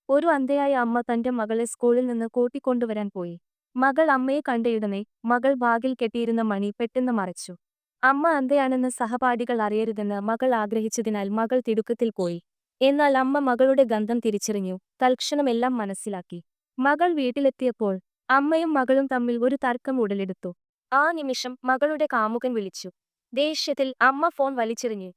ഒരു അന്ധയായ അമ്മ തന്റെ മകളെ സ്കൂളിൽ നിന്ന് കൂട്ടിക്കൊണ്ടുവരാൻ പോയി. മകൾ അമ്മയെ കണ്ടയുടനെ മകൾ ബാഗിൽ കെട്ടിയിരുന്ന മണി പെട്ടെന്ന് മറച്ചു. അമ്മ അന്ധയാണെന്ന് സഹപാഠികൾ അറിയരുതെന്ന് മകൾ ആഗ്രഹിച്ചതിനാൽ മകൾ തിടുക്കത്തിൽ പോയി. എന്നാൽ അമ്മ മകളുടെ ഗന്ധം തിരിച്ചറിഞ്ഞു, തൽക്ഷണം എല്ലാം മനസ്സിലാക്കി. മകൾ വീട്ടിലെത്തിയപ്പോൾ അമ്മയും മകളും തമ്മിൽ ഒരു തർക്കം ഉടലെടുത്തു. ആ നിമിഷം മകളുടെ കാമുകൻ വിളിച്ചു. ദേഷ്യത്തിൽ അമ്മ ഫോൺ വലിച്ചെറിഞ്ഞു.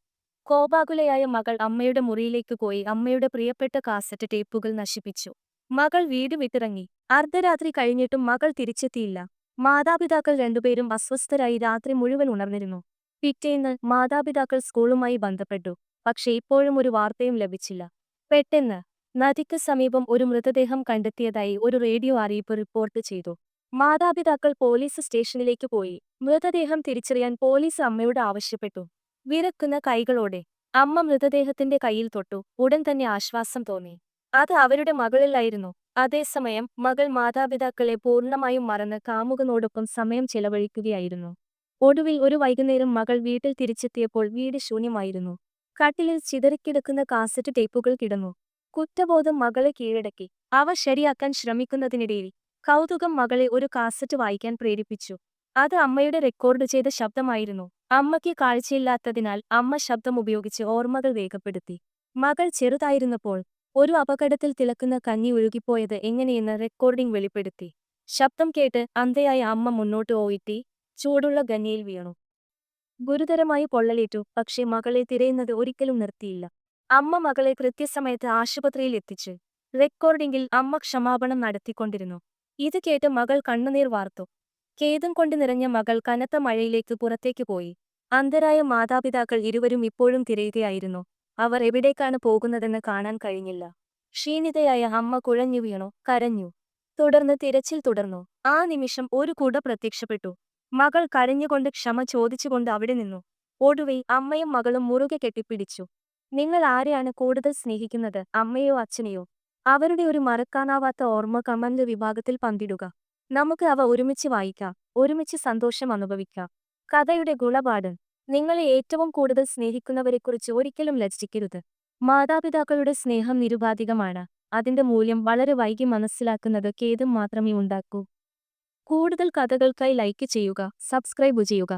കോപാകുലയായ മകൾ അമ്മയുടെ മുറിയിലേക്ക് പോയി അമ്മയുടെ പ്രിയപ്പെട്ട കാസറ്റ് ടേപ്പുകൾ നശിപ്പിച്ചു. മകൾ വീട് വിട്ടിറങ്ങി. അർദ്ധരാത്രി കഴിഞ്ഞിട്ടും മകൾ തിരിച്ചെത്തിയില്ല. മാതാപിതാക്കൾ രണ്ടുപേരും അസ്വസ്ഥരായി രാത്രി മുഴുവൻ ഉണർന്നിരുന്നു. പിറ്റേന്ന് മാതാപിതാക്കൾ സ്കൂളുമായി ബന്ധപ്പെട്ടു. പക്ഷേ ഇപ്പോഴും ഒരു വാർത്തയും ലഭിച്ചില്ല. പെട്ടെന്ന് നദിക്ക് സമീപം ഒരു മൃതദേഹം കണ്ടെത്തിയതായി ഒരു റേഡിയോ അറിയിപ്പ് റിപ്പോർട്ട് ചെയ്തു. മാതാപിതാക്കൾ പോലീസ് സ്റ്റേഷനിലേക്ക് പോയി. മൃതദേഹം തിരിച്ചറിയാൻ പോലീസ് അമ്മയോട് ആവശ്യപ്പെട്ടു. വിറക്കുന്ന കൈകളോടെ അമ്മ മൃതദേഹത്തിന്റെ കയ്യിൽ തൊട്ടു. ഉടൻ തന്നെ ആശ്വാസം തോന്നി. അത് അവരുടെ മകളിലായിരുന്നു. അതേസമയം മകൾ മാതാപിതാക്കളെ പൂർണ്ണമായും മറന്ന് കാമുകനോടൊപ്പം സമയം ചെലവഴിക്കുകയായിരുന്നു. ഒടുവിൽ ഒരു വൈകുന്നേരം മകൾ വീട്ടിൽ തിരിച്ചെത്തിയപ്പോൾ വീട് ശൂന്യമായിരുന്നു. കട്ടിലിൽ ചിതറിക്കിടക്കുന്ന കാസറ്റ് ടേപ്പുകൾ കിടന്നു. കുറ്റബോധം മകളെ കീഴടക്കി. അവ ശരിയാക്കാൻ ശ്രമിക്കുന്നതിനിടയിൽ കൗതുകം മകളെ ഒരു കാസറ്റ് വായിക്കാൻ പ്രേരിപ്പിച്ചു. അത് അമ്മയുടെ റെക്കോർഡ് ചെയ്ത ശബ്ദമായിരുന്നു. അമ്മയ്ക്ക് കാഴ്ചയില്ലാത്തതിനാൽ അമ്മ ശബ്ദം ഉപയോഗിച്ച് ഓർമ്മകൾ രേഖപ്പെടുത്തി. മകൾ ചെറുതായിരുന്നപ്പോൾ ഒരു അപകടത്തിൽ തിളക്കുന്ന കഞ്ഞി ഒഴുകിപ്പോയത് എങ്ങനെയെന്ന് റെക്കോർഡിംഗ് വെളിപ്പെടുത്തി. ശബ്ദം കേട്ട് അന്ധയായ അമ്മ മുന്നോട്ട് ഓയിട്ടി ചൂടുള്ള കഞ്ഞിയിൽ വീണു. ഗുരുതരമായി പൊള്ളലേറ്റു. പക്ഷേ മകളെ തിരയുന്നത് ഒരിക്കലും നിർത്തിയില്ല. അമ്മ മകളെ കൃത്യസമയത്ത് ആശുപത്രിയിൽ എത്തിച്ചു. റെക്കോർഡിംഗിൽ അമ്മ ക്ഷമാപണം നടത്തിക്കൊണ്ടിരുന്നു. ഇത് കേട്ട് മകൾ കണ്ണുനീർ വാർത്തു. ഖേദം കൊണ്ട് നിറഞ്ഞ മകൾ കനത്ത മഴയിലേക്ക് പുറത്തേക്ക് പോയി. അന്ധരായ മാതാപിതാക്കൾ ഇരുവരും ഇപ്പോഴും തിരയുകയായിരുന്നു. അവർ എവിടേക്കാണ് പോകുന്നതെന്ന് കാണാൻ കഴിഞ്ഞില്ല. ക്ഷീണിതയായ അമ്മ കുഴഞ്ഞു വീണു, കരഞ്ഞു. തുടർന്ന് തിരച്ചിൽ തുടർന്നു. ആ നിമിഷം ഒരു കുട പ്രത്യക്ഷപ്പെട്ടു. മകൾ കരഞ്ഞുകൊണ്ട് ക്ഷമ ചോദിച്ചുകൊണ്ട് അവിടെ നിന്നു. ഒടുവിൽ അമ്മയും മകളും മുറുകെ കെട്ടിപ്പിടിച്ചു. നിങ്ങൾ ആരെയാണ് കൂടുതൽ സ്നേഹിക്കുന്നത്, അമ്മയോ അച്ഛനെയോ? അവരുടെ ഒരു മറക്കാനാവാത്ത ഓർമ്മ കമന്റ് വിഭാഗത്തിൽ പങ്കിടുക. നമുക്ക് അവ ഒരുമിച്ച് വായിക്കാം, ഒരുമിച്ച് സന്തോഷം അനുഭവിക്കാം. കഥയുടെ ഗുണപാഠം: നിങ്ങളെ ഏറ്റവും കൂടുതൽ സ്നേഹിക്കുന്നവരെക്കുറിച്ച് ഒരിക്കലും ലജ്ജിക്കരുത്. മാതാപിതാക്കളുടെ സ്നേഹം നിരുപാധികമാണ്. അതിന്റെ മൂല്യം വളരെ വൈകി മനസ്സിലാക്കുന്നത് ഖേദം മാത്രമേ ഉണ്ടാക്കൂ. കൂടുതൽ കഥകൾക്കായി ലൈക്ക് ചെയ്യുക, സബ്സ്ക്രൈബ് ചെയ്യുക.